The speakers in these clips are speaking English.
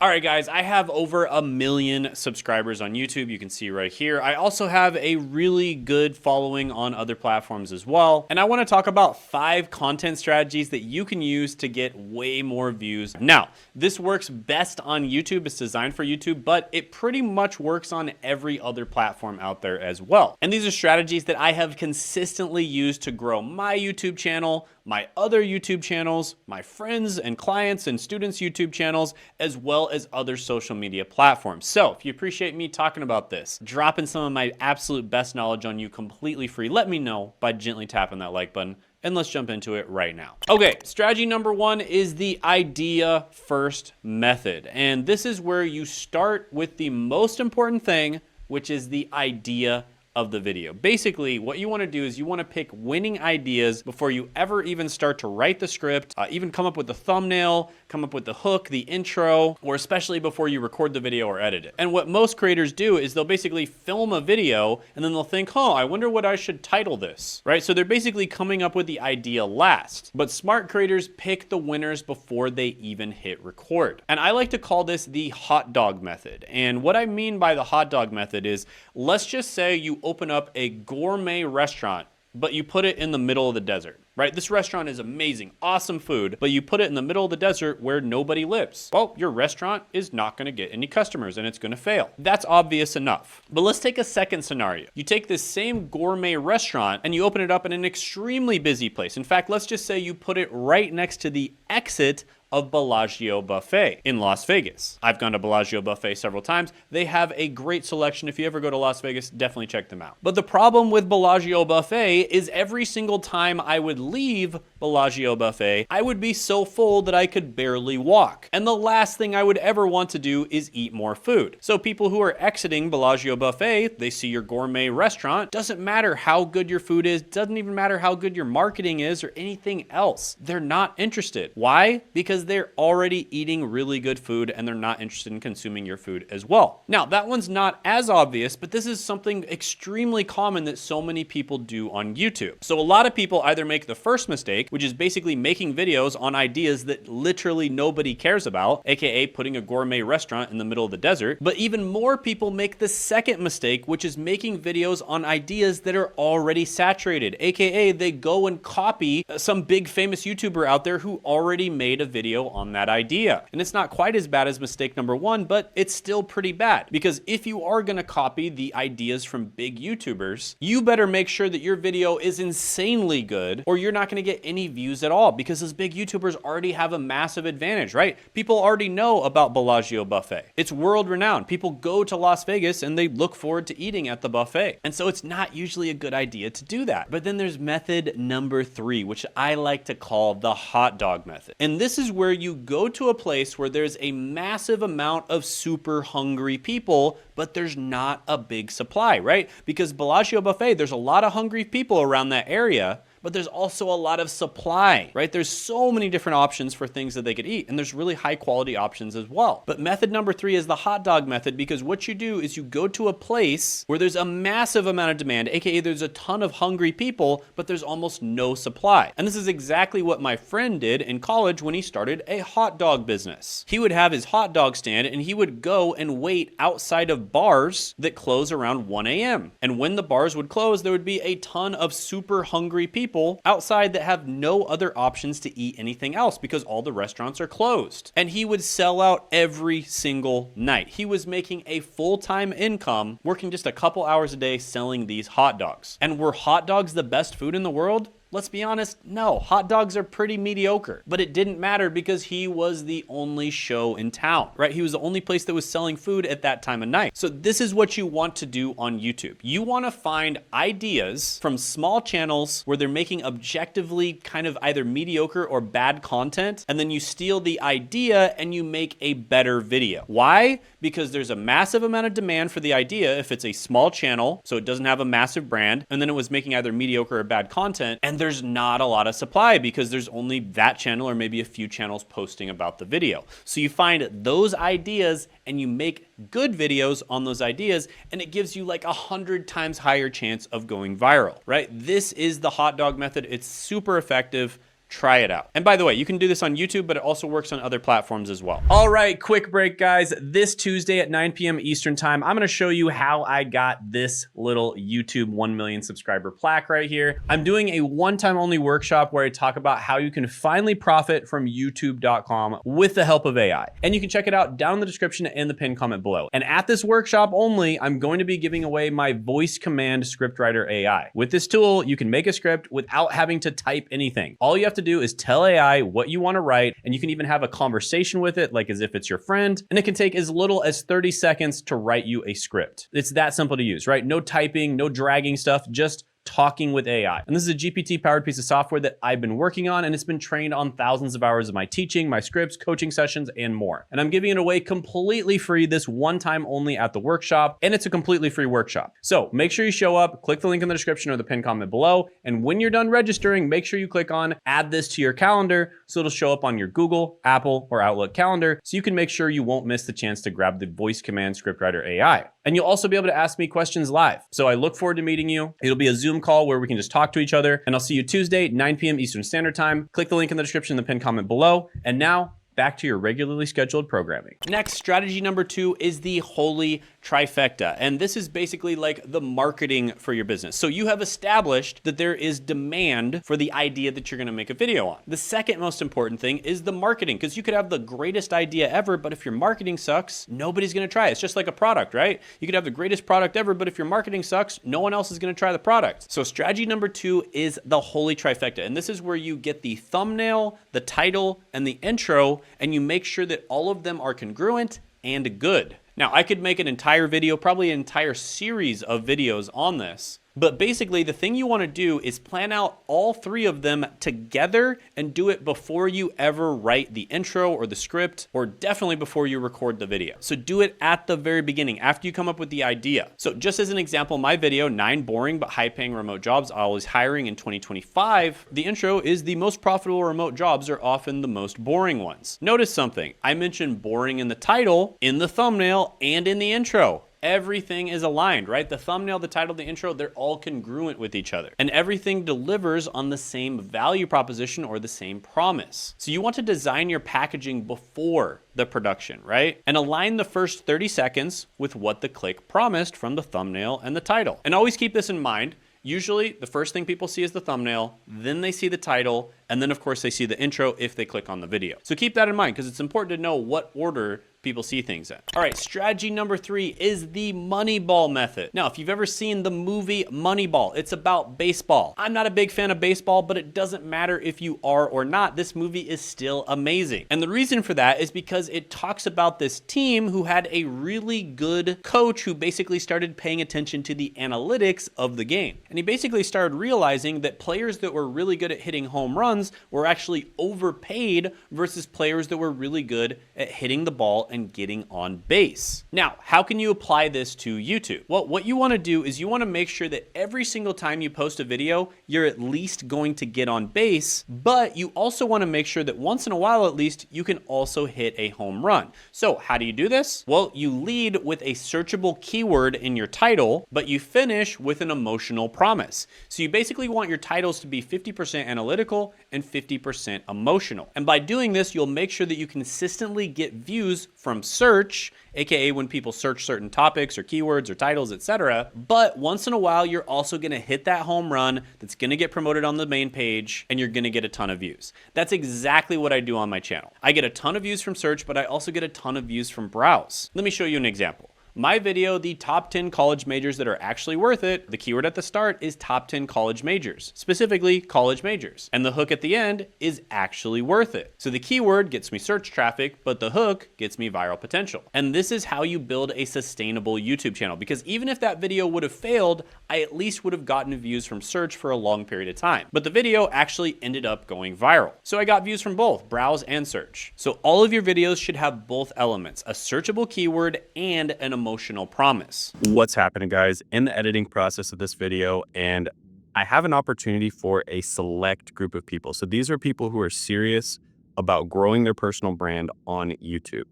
All right, guys, I have over 1 million subscribers on YouTube. You can see right here. I also have a really good following on other platforms as well. And I want to talk about 5 content strategies that you can use to get way more views. Now, this works best on YouTube. It's designed for YouTube, but it pretty much works on every other platform out there as well. And these are strategies that I have consistently used to grow my YouTube channel, my other YouTube channels, my friends and clients and students' YouTube channels, as well as other social media platforms. So if you appreciate me talking about this, dropping some of my absolute best knowledge on you completely free, let me know by gently tapping that like button. And let's jump into it right now. Okay, strategy number 1 is the idea first method. And this is where you start with the most important thing, which is the idea of the video. Basically, what you want to do is you want to pick winning ideas before you ever even start to write the script, even come up with the thumbnail, come up with the hook, the intro, or especially before you record the video or edit it. And what most creators do is they'll basically film a video and then they'll think, I wonder what I should title this, right? So they're basically coming up with the idea last. But smart creators pick the winners before they even hit record. And I like to call this the hot dog method. And what I mean by the hot dog method is, let's just say you open up a gourmet restaurant, but you put it in the middle of the desert, right? This restaurant is amazing, awesome food, but you put it in the middle of the desert where nobody lives. Well, your restaurant is not going to get any customers and it's going to fail. That's obvious enough. But let's take a second scenario. You take this same gourmet restaurant and you open it up in an extremely busy place. In fact, let's just say you put it right next to the exit of Bellagio Buffet in Las Vegas. I've gone to Bellagio Buffet several times. They have a great selection. If you ever go to Las Vegas, definitely check them out. But the problem with Bellagio Buffet is every single time I would leave Bellagio Buffet, I would be so full that I could barely walk. And the last thing I would ever want to do is eat more food. So people who are exiting Bellagio Buffet, they see your gourmet restaurant. Doesn't matter how good your food is, doesn't even matter how good your marketing is or anything else. They're not interested. Why? Because they're already eating really good food and they're not interested in consuming your food as well. Now, that one's not as obvious, but this is something extremely common that so many people do on YouTube. So a lot of people either make the first mistake, which is basically making videos on ideas that literally nobody cares about, aka putting a gourmet restaurant in the middle of the desert. But even more people make the second mistake, which is making videos on ideas that are already saturated, aka they go and copy some big famous YouTuber out there who already made a video on that idea. And it's not quite as bad as mistake number 1, but it's still pretty bad, because if you are going to copy the ideas from big YouTubers, you better make sure that your video is insanely good or you're not going to get any views at all, because those big YouTubers already have a massive advantage, right? People already know about Bellagio Buffet. It's world renowned. People go to Las Vegas and they look forward to eating at the buffet. And so it's not usually a good idea to do that. But then there's method number 3, which I like to call the hot dog method. And this is where you go to a place where there's a massive amount of super hungry people, but there's not a big supply, right? Because Bellagio Buffet, there's a lot of hungry people around that area, but there's also a lot of supply, right? There's so many different options for things that they could eat, and there's really high quality options as well. But method number 3 is the hot dog method, because what you do is you go to a place where there's a massive amount of demand, aka there's a ton of hungry people, but there's almost no supply. And this is exactly what my friend did in college when he started a hot dog business. He would have his hot dog stand and he would go and wait outside of bars that close around 1 a.m. And when the bars would close, there would be a ton of super hungry people outside that have no other options to eat anything else because all the restaurants are closed. And he would sell out every single night. He was making a full-time income working just a couple hours a day selling these hot dogs. And were hot dogs the best food in the world? Let's be honest, no. Hot dogs are pretty mediocre, but it didn't matter because he was the only show in town, right? He was the only place that was selling food at that time of night. So this is what you want to do on YouTube. You want to find ideas from small channels where they're making objectively kind of either mediocre or bad content, and then you steal the idea and you make a better video. Why? Because there's a massive amount of demand for the idea if it's a small channel, so it doesn't have a massive brand, and then it was making either mediocre or bad content, and there's not a lot of supply because there's only that channel or maybe a few channels posting about the video. So you find those ideas and you make good videos on those ideas, and it gives you like 100 times higher chance of going viral, right? This is the hot dog method. It's super effective. try it out. And by the way, you can do this on YouTube, but it also works on other platforms as well. All right, quick break, guys. This Tuesday at 9 p.m. Eastern time, I'm gonna show you how I got this little YouTube 1 million subscriber plaque right here. I'm doing a one-time only workshop where I talk about how you can finally profit from YouTube.com with the help of AI. And you can check it out down in the description and the pinned comment below. And at this workshop only, I'm going to be giving away my voice command scriptwriter AI. With this tool, you can make a script without having to type anything. All you have to do is tell AI what you want to write, and you can even have a conversation with it, like as if it's your friend, and it can take as little as 30 seconds to write you a script. It's that simple to use, right? No typing, no dragging stuff, just talking with AI. And this is a GPT-powered piece of software that I've been working on, and it's been trained on thousands of hours of my teaching, my scripts, coaching sessions, and more. And I'm giving it away completely free this one time only at the workshop, and it's a completely free workshop. So make sure you show up, click the link in the description or the pinned comment below, and when you're done registering, make sure you click on add this to your calendar so it'll show up on your Google, Apple, or Outlook calendar so you can make sure you won't miss the chance to grab the voice command scriptwriter AI. And you'll also be able to ask me questions live. So I look forward to meeting you. It'll be a Zoom call where we can just talk to each other. And I'll see you Tuesday, 9 p.m. Eastern Standard Time. Click the link in the description and the pinned comment below. And now, back to your regularly scheduled programming. Next, strategy number 2 is the holy trifecta. And this is basically like the marketing for your business. So you have established that there is demand for the idea that you're gonna make a video on. The second most important thing is the marketing, because you could have the greatest idea ever, but if your marketing sucks, nobody's gonna try it. It's just like a product, right? You could have the greatest product ever, but if your marketing sucks, no one else is gonna try the product. So strategy number 2 is the holy trifecta. And this is where you get the thumbnail, the title, and the intro, and you make sure that all of them are congruent and good. Now, I could make an entire video, probably an entire series of videos on this. But basically, the thing you want to do is plan out all 3 of them together and do it before you ever write the intro or the script, or definitely before you record the video. So do it at the very beginning, after you come up with the idea. So just as an example, my video, 9 boring but high-paying remote jobs always hiring in 2025, the intro is the most profitable remote jobs are often the most boring ones. Notice something. I mentioned boring in the title, in the thumbnail, and in the intro. Everything is aligned, right? The thumbnail, the title, the intro, they're all congruent with each other. And everything delivers on the same value proposition or the same promise. So you want to design your packaging before the production, right? And align the first 30 seconds with what the click promised from the thumbnail and the title. And always keep this in mind. Usually the first thing people see is the thumbnail, then they see the title, and then of course they see the intro if they click on the video. So keep that in mind because it's important to know what order people see things in. All right, strategy number 3 is the Moneyball method. Now, if you've ever seen the movie Moneyball, it's about baseball. I'm not a big fan of baseball, but it doesn't matter if you are or not. This movie is still amazing. And the reason for that is because it talks about this team who had a really good coach who basically started paying attention to the analytics of the game. And he basically started realizing that players that were really good at hitting home runs were actually overpaid versus players that were really good at hitting the ball and getting on base. Now, how can you apply this to YouTube? Well, what you want to do is you want to make sure that every single time you post a video, you're at least going to get on base, but you also want to make sure that once in a while at least, you can also hit a home run. So how do you do this? Well, you lead with a searchable keyword in your title, but you finish with an emotional promise. So you basically want your titles to be 50% analytical and 50% emotional. And by doing this, you'll make sure that you consistently get views from search, aka when people search certain topics or keywords or titles, etc. But once in a while, you're also gonna hit that home run that's gonna get promoted on the main page and you're gonna get a ton of views. That's exactly what I do on my channel. I get a ton of views from search, but I also get a ton of views from browse. Let me show you an example. My video, the top 10 college majors that are actually worth it, the keyword at the start is top 10 college majors, specifically college majors. And the hook at the end is actually worth it. So the keyword gets me search traffic, but the hook gets me viral potential. And this is how you build a sustainable YouTube channel, because even if that video would have failed, I at least would have gotten views from search for a long period of time. But the video actually ended up going viral. So I got views from both browse and search. So all of your videos should have both elements, a searchable keyword and an emotional promise. What's happening, guys? In the editing process of this video, and I have an opportunity for a select group of people. So these are people who are serious about growing their personal brand on YouTube.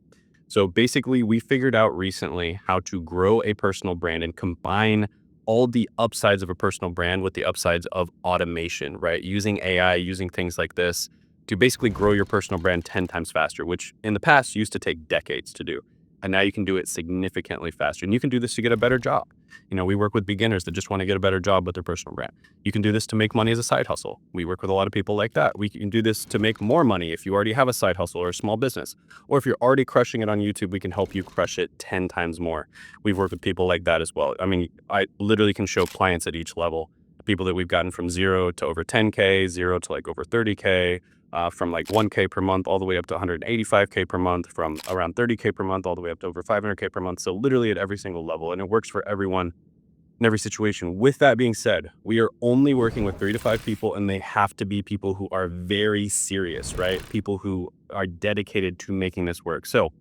So basically, we figured out recently how to grow a personal brand and combine all the upsides of a personal brand with the upsides of automation, right? Using AI, using things like this to basically grow your personal brand 10 times faster, which in the past used to take decades to do. And now you can do it significantly faster. And you can do this to get a better job. We work with beginners that just want to get a better job with their personal brand. You can do this to make money as a side hustle. We work with a lot of people like that. We can do this to make more money if you already have a side hustle or a small business. Or if you're already crushing it on YouTube, we can help you crush it 10 times more. We've worked with people like that as well. I literally can show clients at each level, people that we've gotten from 0 to over 10K, 0 to like over 30K, from like 1K per month all the way up to 185K per month, from around 30K per month all the way up to over 500K per month. So literally at every single level, and it works for everyone in every situation. With that being said, we are only working with 3 to 5 people, and they have to be people who are very serious, right? People who are dedicated to making this work. So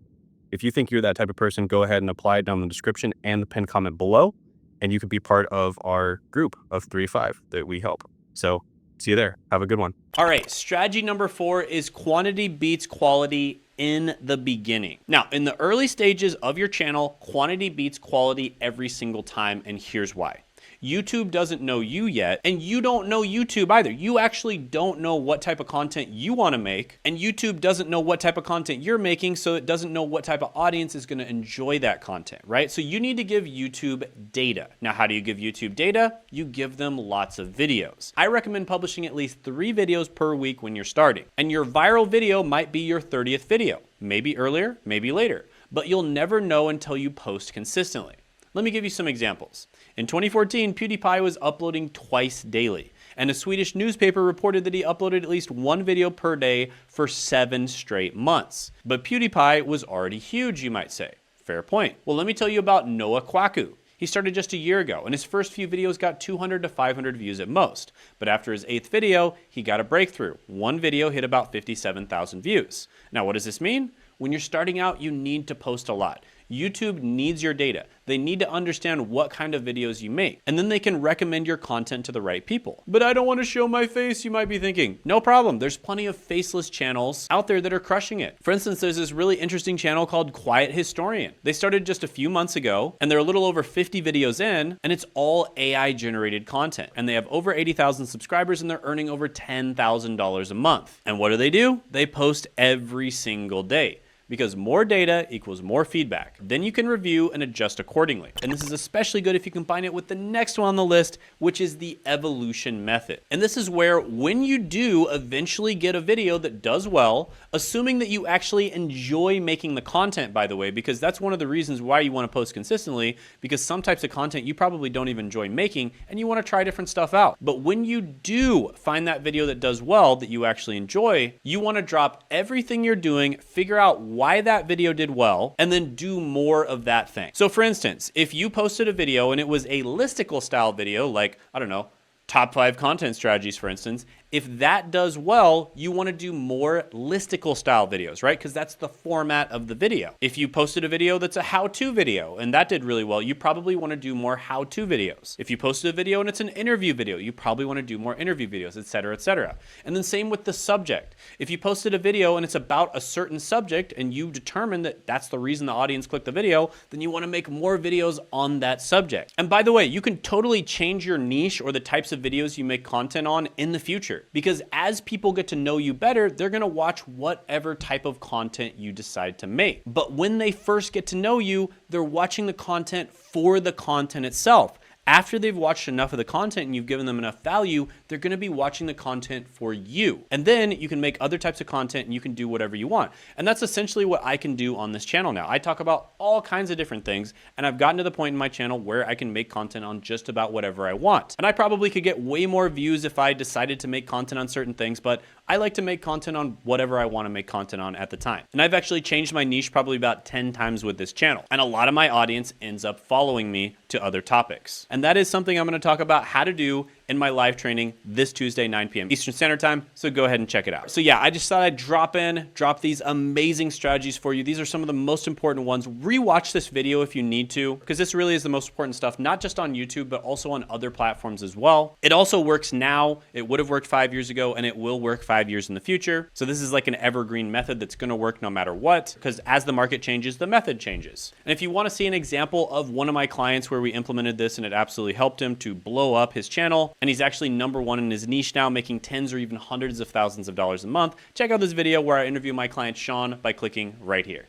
if you think you're that type of person, go ahead and apply it down in the description and the pinned comment below, and you can be part of our group of 3 to 5 that we help. So see you there. Have a good one. All right, strategy number 4 is quantity beats quality in the beginning. Now, in the early stages of your channel, quantity beats quality every single time, and here's why. YouTube doesn't know you yet, and you don't know YouTube either. You actually don't know what type of content you want to make, and YouTube doesn't know what type of content you're making, so it doesn't know what type of audience is going to enjoy that content, right? So you need to give YouTube data. Now, how do you give YouTube data? You give them lots of videos. I recommend publishing at least 3 videos per week when you're starting, and your viral video might be your 30th video. Maybe earlier, maybe later, but you'll never know until you post consistently. Let me give you some examples. In 2014, PewDiePie was uploading twice daily, and a Swedish newspaper reported that he uploaded at least 1 video per day for 7 straight months. But PewDiePie was already huge, you might say. Fair point. Well, let me tell you about Noah Kwaku. He started just a year ago, and his first few videos got 200 to 500 views at most. But after his 8th video, he got a breakthrough. One video hit about 57,000 views. Now, what does this mean? When you're starting out, you need to post a lot. YouTube needs your data. They need to understand what kind of videos you make, and then they can recommend your content to the right people. But I don't want to show my face, you might be thinking. No problem, there's plenty of faceless channels out there that are crushing it. For instance, there's this really interesting channel called Quiet Historian. They started just a few months ago, and they're a little over 50 videos in, and it's all AI generated content. And they have over 80,000 subscribers, and they're earning over $10,000 a month. And what do? They post every single day, because more data equals more feedback. Then you can review and adjust accordingly. And this is especially good if you combine it with the next one on the list, which is the evolution method. And this is where, when you do eventually get a video that does well, assuming that you actually enjoy making the content, by the way, because that's one of the reasons why you want to post consistently, because some types of content you probably don't even enjoy making, and you want to try different stuff out. But when you do find that video that does well, that you actually enjoy, you want to drop everything you're doing, figure out why that video did well, and then do more of that thing. So for instance, if you posted a video and it was a listicle style video, like, I don't know, top 5 content strategies, for instance, if that does well, you want to do more listicle style videos, right? Because that's the format of the video. If you posted a video that's a how-to video and that did really well, you probably want to do more how-to videos. If you posted a video and it's an interview video, you probably want to do more interview videos, etc., etc. And then same with the subject. If you posted a video and it's about a certain subject and you determine that that's the reason the audience clicked the video, then you want to make more videos on that subject. And by the way, you can totally change your niche or the types of videos you make content on in the future. Because as people get to know you better, they're gonna watch whatever type of content you decide to make. But when they first get to know you, they're watching the content for the content itself. After they've watched enough of the content and you've given them enough value, they're gonna be watching the content for you. And then you can make other types of content and you can do whatever you want. And that's essentially what I can do on this channel now. I talk about all kinds of different things, and I've gotten to the point in my channel where I can make content on just about whatever I want. And I probably could get way more views if I decided to make content on certain things, but I like to make content on whatever I want to make content on at the time. And I've actually changed my niche probably about 10 times with this channel. And a lot of my audience ends up following me to other topics. And that is something I'm going to talk about how to do in my live training this Tuesday, 9 p.m. Eastern Standard Time. So go ahead and check it out. So yeah, I just thought I'd drop these amazing strategies for you. These are some of the most important ones. Rewatch this video if you need to, because this really is the most important stuff, not just on YouTube, but also on other platforms as well. It also works now. It would have worked 5 years ago, and it will work 5 years in the future. So this is like an evergreen method that's going to work no matter what, because as the market changes, the method changes. And if you want to see an example of one of my clients where we implemented this and it absolutely helped him to blow up his channel, and he's actually #1 in his niche now, making tens or even hundreds of thousands of dollars a month, check out this video where I interview my client Sean by clicking right here.